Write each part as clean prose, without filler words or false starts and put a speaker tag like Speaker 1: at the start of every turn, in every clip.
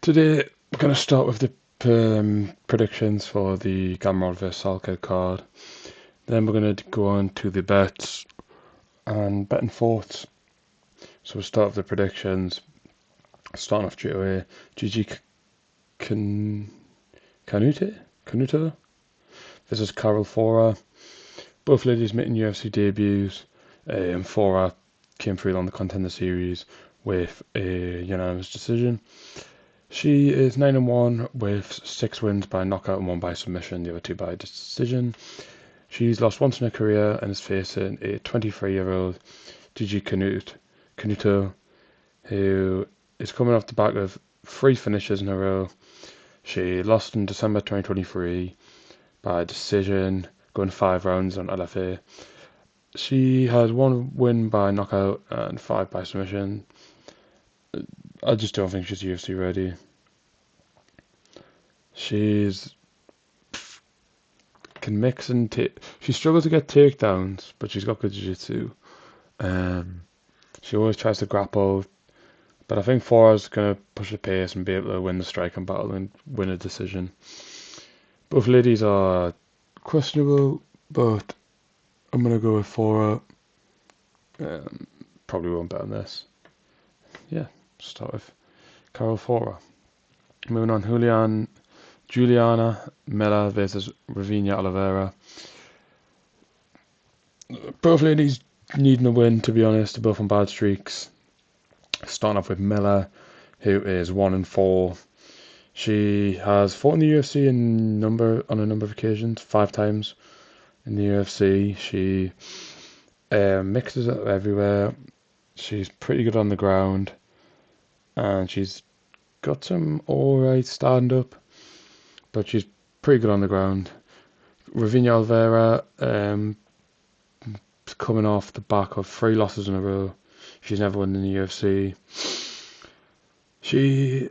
Speaker 1: Today we're going to start with the predictions for the Gamrot vs Salkilld card. Then we're going to go on to the bets and betting thoughts. So we'll start with the predictions. Starting off straight away, Gigi Canuto versus Carol Fora. Both ladies making UFC debuts. Fora came through on the Contender Series with a unanimous decision. She is 9-1 with 6 wins by knockout and 1 by submission, the other 2 by decision. She's lost once in her career and is facing a 23-year-old Gigi Canuto, who is coming off the back of 3 finishes in a row. She lost in December 2023 by decision, going 5 rounds on LFA. She has 1 win by knockout and 5 by submission. I just don't think she's UFC ready. She's can mix and take. She struggles to get takedowns, but she's got good jiu-jitsu. She always tries to grapple, but I think Fora's gonna push the pace and be able to win the striking battle and win a decision. Both ladies are questionable, but I'm gonna go with Fora. Probably won't bet on this. Yeah, start with Carol Fora. Moving on, Juliana Miller versus Ravinia Oliveira. Both ladies needing a win, to be honest. They're both on bad streaks. Starting off with Miller, who is 1-4. She has fought in the UFC on a number of occasions, 5 times in the UFC. She mixes it everywhere. She's pretty good on the ground, and she's got some alright stand up, but she's pretty good on the ground. Ravinia Oliveira, coming off the back of 3 losses in a row. She's never won in the UFC. She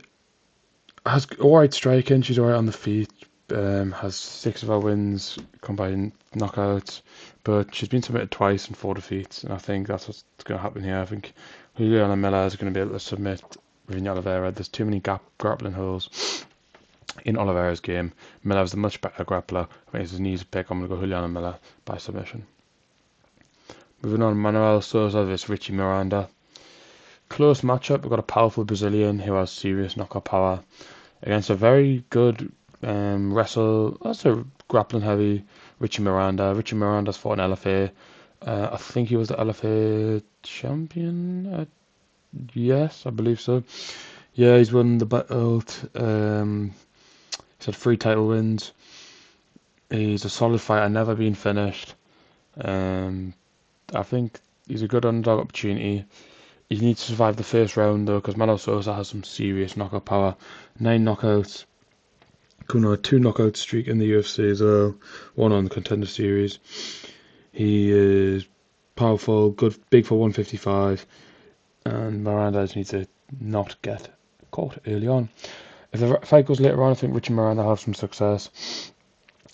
Speaker 1: has alright striking. She's alright on the feet. Has 6 of her wins come by knockouts, but she's been submitted twice and 4 defeats, and I think that's what's going to happen here. I think Juliana Miller is going to be able to submit Ravinia Oliveira. There's too many grappling holes in Oliveira's game. Miller's a much better grappler. I think it's his knees pick. I'm going to go Juliana Miller by submission. Moving on, Manuel Souza versus Richie Miranda. Close matchup. We've got a powerful Brazilian who has serious knockout power against a very good also grappling heavy Richie Miranda. Richie Miranda's fought in LFA. I think he was the LFA champion. Yes, I believe so. Yeah, he's won the belt. He's had 3 title wins. He's a solid fighter, never been finished. I think he's a good underdog opportunity. He needs to survive the first round though, because Manuel Souza has some serious knockout power. 9 knockouts. Coming on a 2 knockout streak in the UFC as well. 1 on the Contender Series. He is powerful, good, big for 155. And Miranda just needs to not get caught early on. If the fight goes later on, I think Richard Miranda will have some success.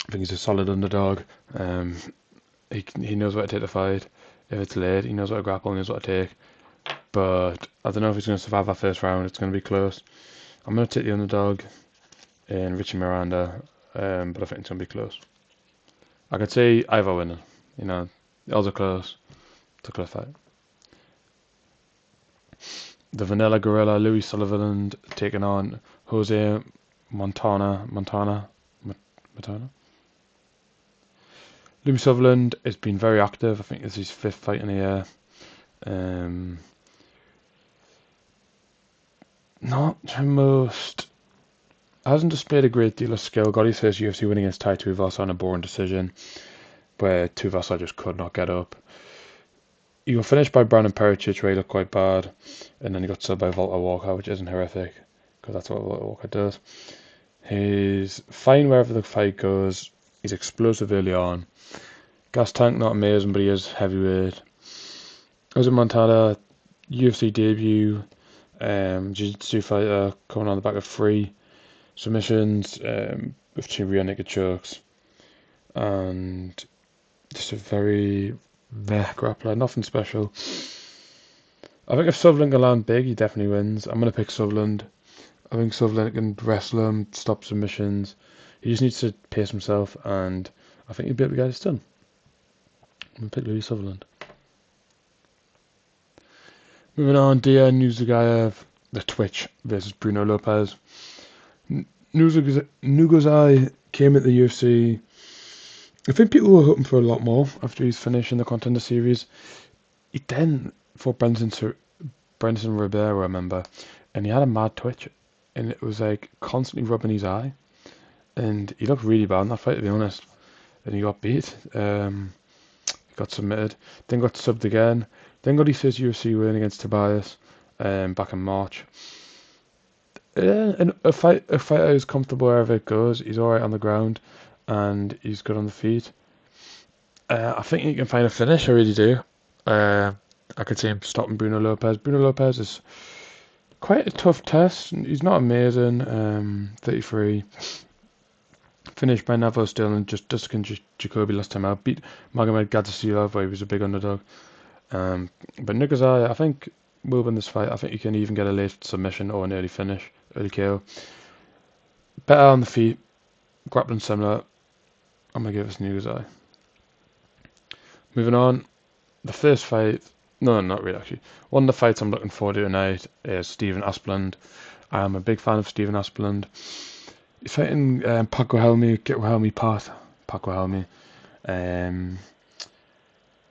Speaker 1: I think he's a solid underdog. He knows what to take the fight. If it's late, he knows what to grapple, he knows what to take. But I don't know if he's going to survive that first round. It's going to be close. I'm going to take the underdog in Richie Miranda, but I think it's going to be close. I could say either winner. The odds are close. It's a close fight. The Vanilla Gorilla, Louis Sullivan, taking on Jose Montana. Louis Sutherland has been very active. I think this is his 5th fight in a year. Not the most. Hasn't displayed a great deal of skill. Got his first UFC win against Tai Tuivasa on a boring decision, where Tuivasa just could not get up. He got finished by Brandon Pericic, where he looked quite bad, and then he got subbed by Walter Walker, which isn't horrific, because that's what Walter Walker does. He's fine wherever the fight goes. He's explosive early on. Gas tank, not amazing, but he is heavyweight. Jose Montana, UFC debut, jiu-jitsu fighter, coming on the back of 3 submissions with 2 rear naked chokes, and just a very grappler, nothing special. I think if Sutherland can land big, he definitely wins. I'm going to pick Sutherland. I think Sutherland can wrestle him, stop submissions. He just needs to pace himself, and I think he'll be able to get it done. I'm going to pick Louis Sutherland. Moving on, Dia Nuzagayev, the Twitch versus Bruno Lopez. Nugozai came at the UFC. I think people were hoping for a lot more after he's finished in the Contender Series. He then fought Brendan Ribeiro, I remember, and he had a mad twitch, and it was like constantly rubbing his eye, and he looked really bad in that fight, to be honest. And he got beat. He got submitted, then got subbed again, then got his first UFC win against Tobias back in March. And a fighter who's comfortable wherever it goes. He's alright on the ground, and he's good on the feet. I think he can find a finish, I really do. I could see him stopping Bruno Lopez. Bruno Lopez is quite a tough test. He's not amazing. 33. Finished by Navo still, and just against Jacoby last time out. Beat Magomed Gadzasilov, where he was a big underdog. But Nugazai, I think, will win this fight. I think he can even get a late submission or an early finish, early KO. Better on the feet, grappling similar. I'm going to give this Nugazai. Moving on, the first fight, no, not really actually. One of the fights I'm looking forward to tonight is Stephen Aspland. I'm a big fan of Stephen Aspland. He's fighting Paco Helmy, Paco Helmy,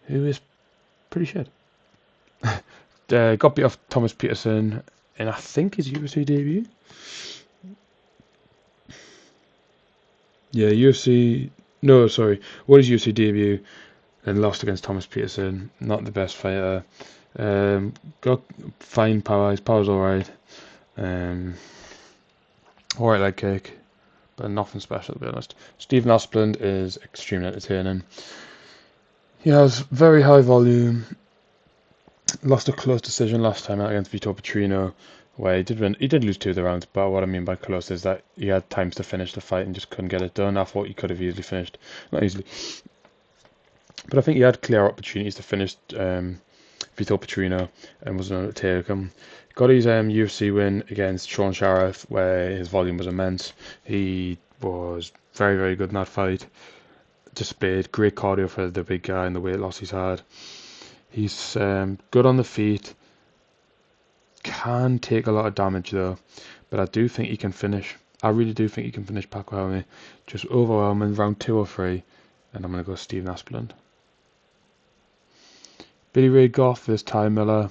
Speaker 1: who is pretty shit. Got beat off Thomas Peterson in, I think, his UFC debut. Yeah, what is UFC debut, and lost against Thomas Peterson. Not the best fighter. Got fine power. His power's alright. Alright leg kick, but nothing special, to be honest. Stephen Aspland is extremely entertaining. He has very high volume. Lost a close decision last time out against Vitor Petrino, where he did win. He did lose 2 of the rounds, but what I mean by close is that he had times to finish the fight and just couldn't get it done. I thought he could have easily finished. Not easily, but I think he had clear opportunities to finish Vitor Petrino and wasn't able to take him. Got his UFC win against Sean Sheriff, where his volume was immense. He was very, very good in that fight. Displayed great cardio for the big guy and the weight loss he's had. He's good on the feet. Can take a lot of damage though, but I do think he can finish. I really do think he can finish Paco Helmy. Just overwhelming, round 2 or 3, and I'm going to go Stephen Aspland. Billy Ray Goff versus Ty Miller.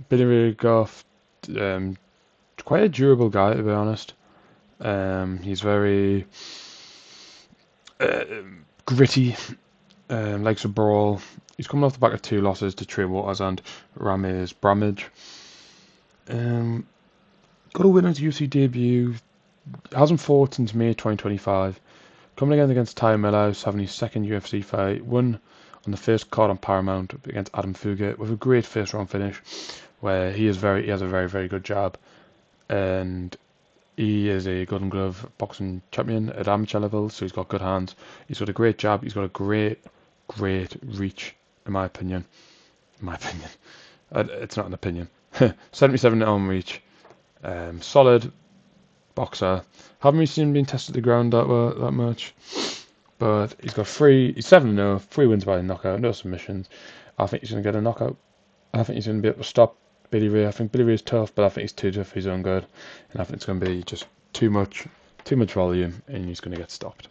Speaker 1: Billy Ray Goff, quite a durable guy, to be honest. He's very gritty, likes to brawl. He's coming off the back of 2 losses to Trey Waters and Ramirez Bramage. Got a win at his UFC debut. Hasn't fought since May 2025. Coming against Ty Miller, who's having his second UFC fight. Won on the first card on Paramount against Adam Fugit with a great first round finish, where he has a very, very good jab, and he is a Golden Glove boxing champion at amateur level, so he's got good hands. He's got a great jab. He's got a great reach, in my opinion. It's not an opinion. 77 arm reach. Solid boxer. Haven't really seen him being tested at the ground that much. But he's 7-0, 3 wins by knockout, no submissions. I think he's going to get a knockout. I think he's going to be able to stop Billy Ray. I think Billy Ray is tough, but I think he's too tough for his own good. And I think it's going to be just too much volume, and he's going to get stopped.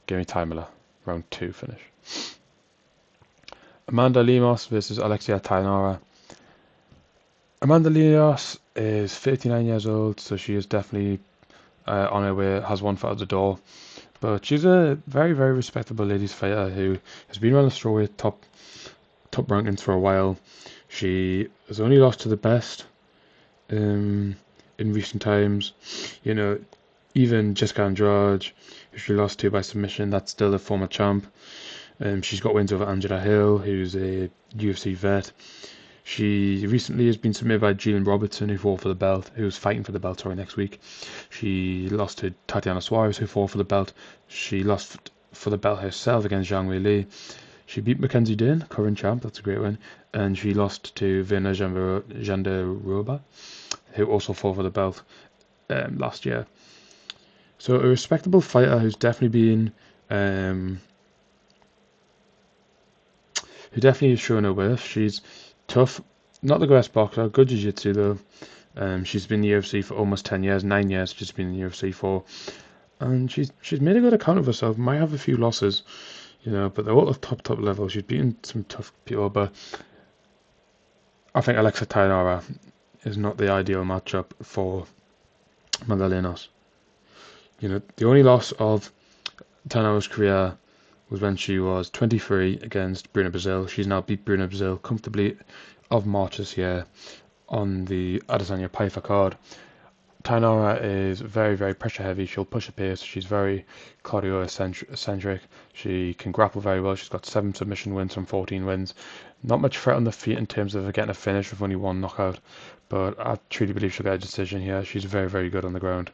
Speaker 1: Give me Ty Miller, round 2 finish. Amanda Lemos versus Alexia Tainara. Amanda Lemos is 39 years old, so she is definitely on her way, has one foot out the door. But she's a very, very respectable ladies fighter who has been on the strawweight top rankings for a while. She has only lost to the best in recent times. You know, even Jessica Andrade, who she lost to by submission, that's still a former champ. She's got wins over Angela Hill, who's a UFC vet. She recently has been submitted by Jillian Robertson, who fought for the belt, who's fighting for the belt next week. She lost to Tatiana Suarez, who fought for the belt. She lost for the belt herself against Zhang Weili. She beat Mackenzie Dern, current champ, that's a great win. And she lost to Virna Jandiroba, who also fought for the belt. last year. So a respectable fighter who's definitely been who definitely is showing her worth. She's tough, not the best boxer, good jiu-jitsu though. She's been in the UFC for almost 10 years, 9 years she's been in the UFC for, and she's made a good account of herself. Might have a few losses, but they're all at top level. She's beaten some tough people, but I think Alexa Tainara is not the ideal matchup for Magdalenos. The only loss of Tainara's career was when she was 23 against Bruna Brazil. She's now beat Bruna Brazil comfortably of March this year on the Adesanya Pfeiffer card. Tainara is very, very pressure heavy. She'll push a pace. She's very cardio-eccentric. She can grapple very well. She's got 7 submission wins from 14 wins. Not much threat on the feet in terms of getting a finish with only 1 knockout, but I truly believe she'll get a decision here. She's very, very good on the ground.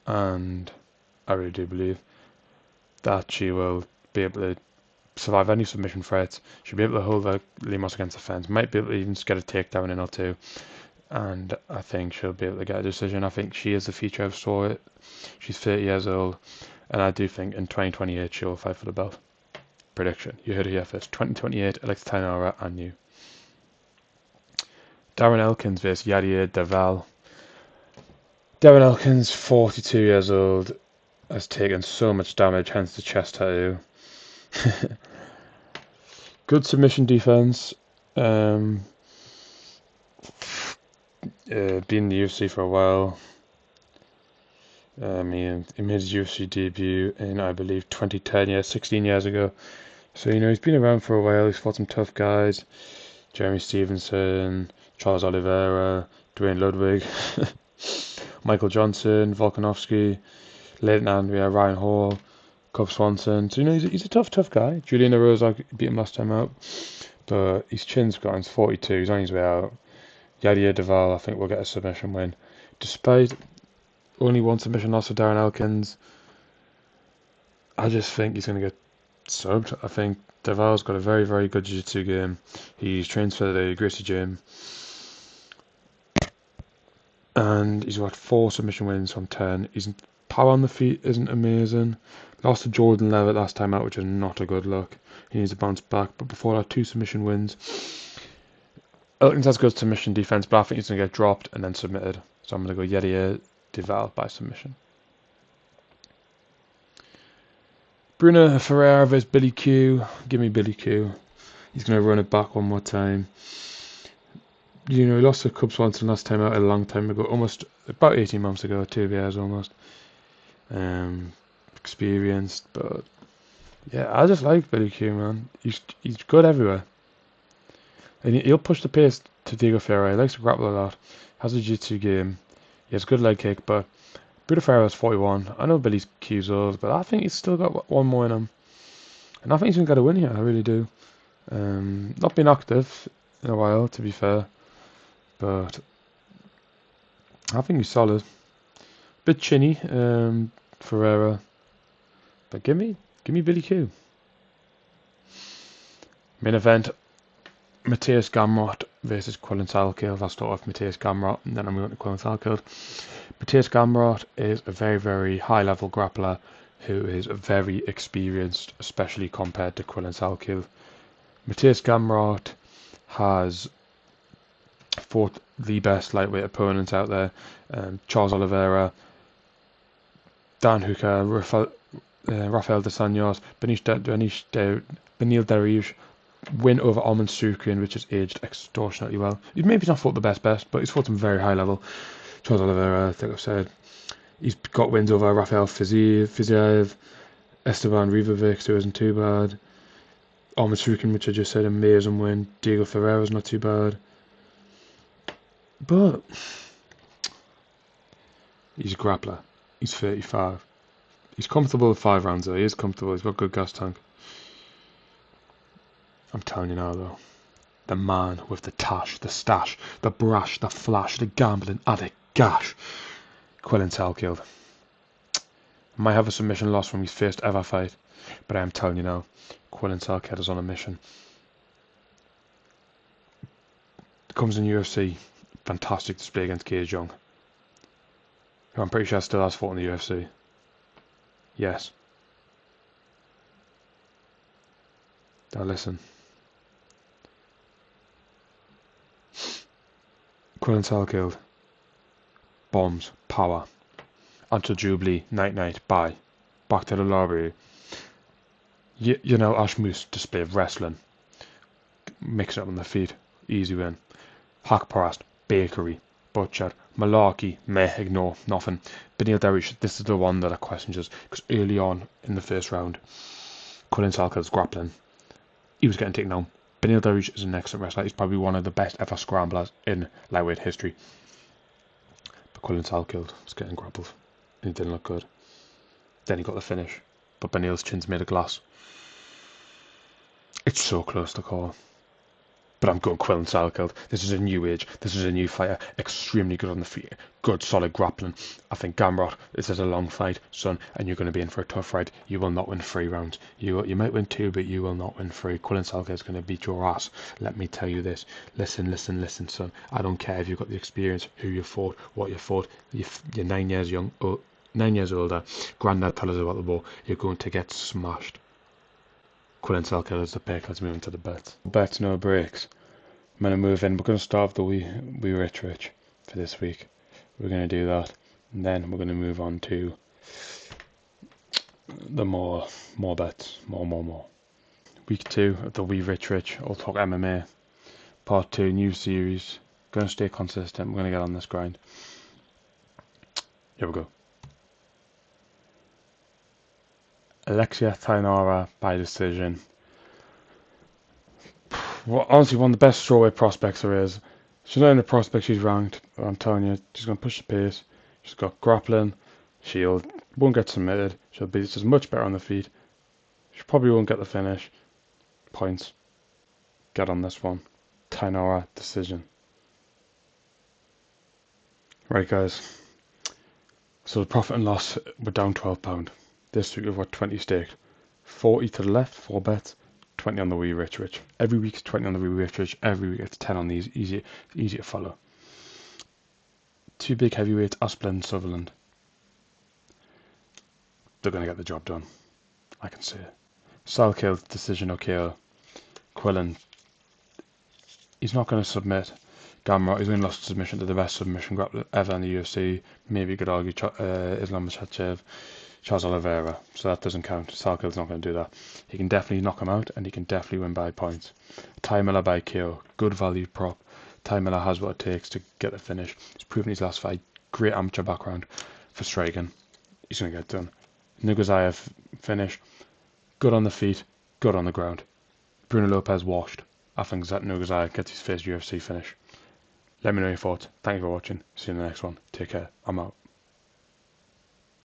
Speaker 1: And I really do believe that she will be able to survive any submission threats. She'll be able to hold her Lemos against the fence. Might be able to even just get a takedown in or two. And I think she'll be able to get a decision. I think she is the future. I saw it. She's 30 years old. And I do think in 2028 she'll fight for the belt. Prediction. You heard it here first. 2028, Alexa Tainara and you. Darren Elkins vs Yadier Deval. Darren Elkins, 42 years old, has taken so much damage, hence the chest tattoo. Good submission defense. Been in the UFC for a while. He made his UFC debut in, I believe, 2010, 16 years ago. So, he's been around for a while. He's fought some tough guys. Jeremy Stevenson, Charles Oliveira, Dwayne Ludwig, Michael Johnson, Volkanovski, Leighton Andrea, Ryan Hall, Cub Swanson. So, he's a tough guy. Julian Erosa beat him last time out. But his chin's gone. He's 42. He's on his way out. Yadier Deval, I think, will get a submission win. Despite only 1 submission loss for Darren Elkins, I just think he's going to get subbed. I think Deval's got a very, very good jiu-jitsu game. He's trained for the Gracie Gym. And he's got 4 submission wins from 10. His power on the feet isn't amazing. Lost to Jordan Levitt last time out, which is not a good look. He needs to bounce back. But before that, 2 submission wins. Elkins has good submission defense, but I think he's going to get dropped and then submitted. So I'm going to go Yadier Deval by submission. Bruno Ferreira vs Billy Q. Give me Billy Q. He's going to run it back one more time. He lost to Cub Swanson last time out a long time ago, almost about 18 months ago, 2 years almost. Experienced, but yeah, I just like Billy Q, man. He's good everywhere. And he'll push the pace to Diego Ferreira. He likes to grapple a lot. Has a jiu-jitsu game. He has a good leg kick, but Bruno Ferreira's 41. I know Billy Q's old, but I think he's still got 1 more in him. And I think he's going to get a win here, I really do. Not been active in a while, to be fair. But I think he's solid. Bit chinny, Ferreira. But give me Billy Q. Main event, Matthias Gamrot versus Quillan Salkilld. I'll start off with Matthias Gamrot and then I'm going to Quillan Salkilld. Matthias Gamrot is a very, very high level grappler who is very experienced, especially compared to Quillan Salkilld. Matthias Gamrot has fought the best lightweight opponents out there. Charles Oliveira, Dan Hooker, Rafael dos Anjos, Benil Dariush, win over Arman Sukrin, which has aged extortionately well. He's maybe not fought the best, but he's fought some very high level. Charles Oliveira, I think I've said. He's got wins over Rafael Fiziev, Esteban Rivovic, who isn't too bad. Arman Sukrin, which I just said, amazing win. Diego Ferreira's not too bad. But he's a grappler. He's 35. He's comfortable with 5 rounds though. He is comfortable. He's got good gas tank. I'm telling you now though. The man with the tash, the stash, the brash, the flash, the gambling addict gash. Quillan Salkilld. Might have a submission loss from his first ever fight. But I am telling you now. Quillan Salkilld is on a mission. Comes in UFC. fantastic display against Cage Young, who I'm pretty sure still has fought in the UFC. Yes. Now listen. Quillen Salkilld. Bombs. Power. Until Jubilee. Night night. Bye. Back to the lobby. You know, Ashmus display of wrestling. Mix it up on the feet. Easy win. Hakparast. Bakery. Butchered. Malarkey. Meh. Ignore. Nothing. Benil Dariush. This is the one that I questioned just because early on in the first round, Quillen Salkild's grappling. He was getting taken down. Benil Dariush is an excellent wrestler. He's probably one of the best ever scramblers in lightweight history. But Quillen Salkilld was getting grappled. And he didn't look good. Then he got the finish. But Benil's chin's made of glass. It's so close to call. But I'm going Quillen Salkilld. This is a new age. This is a new fighter. Extremely good on the feet. Good, solid grappling. I think Gamrot, this is a long fight, son, and you're going to be in for a tough fight. You will not win 3 rounds. You might win 2, but you will not win 3. Quillen Salkilld is going to beat your ass. Let me tell you this. Listen, son. I don't care if you've got the experience, who you fought, what you fought. You're 9 years young, 9 years older. Grandad tell us about the ball. You're going to get smashed. Quillen Salkilld is the pick. Let's move into the bets. Bets, no breaks. I'm going to move in. We're going to start with the wee rich for this week. We're going to do that. And then we're going to move on to the more bets. More. Week 2 of the wee rich. I'll talk MMA. Part 2, new series. Going to stay consistent. We're going to get on this grind. Here we go. Alexia Tainara by decision. Well, honestly, one of the best strawweight prospects there is. She's not in the prospect she's ranked. I'm telling you, she's going to push the pace. She's got grappling. Won't get submitted. She's much better on the feet. She probably won't get the finish. Points. Get on this one. Tainara decision. Right, guys. So the profit and loss, we're down £12. This week we've got 20 staked. 40 to the left, 4 bets. 20 on the wee rich. Every week it's 20 on the wee rich. Every week it's 10 on these. Easy to follow. 2 big heavyweights, Asplund, Sutherland. They're going to get the job done. I can see it. Salkilld, decision, KO. Quillen, he's not going to submit. Gamrot, he's only lost submission to the best submission grappler ever in the UFC. Maybe you could argue Islam Makhachev, Charles Oliveira. So that doesn't count. Salkild's not going to do that. He can definitely knock him out, and he can definitely win by points. Ty Miller by KO. Good value prop. Ty Miller has what it takes to get the finish. He's proven his last fight. Great amateur background for striking. He's going to get done. Nugazayev finish. Good on the feet. Good on the ground. Bruno Lopez washed. I think that Nugazayev gets his first UFC finish. Let me know your thoughts. Thank you for watching. See you in the next one. Take care. I'm out.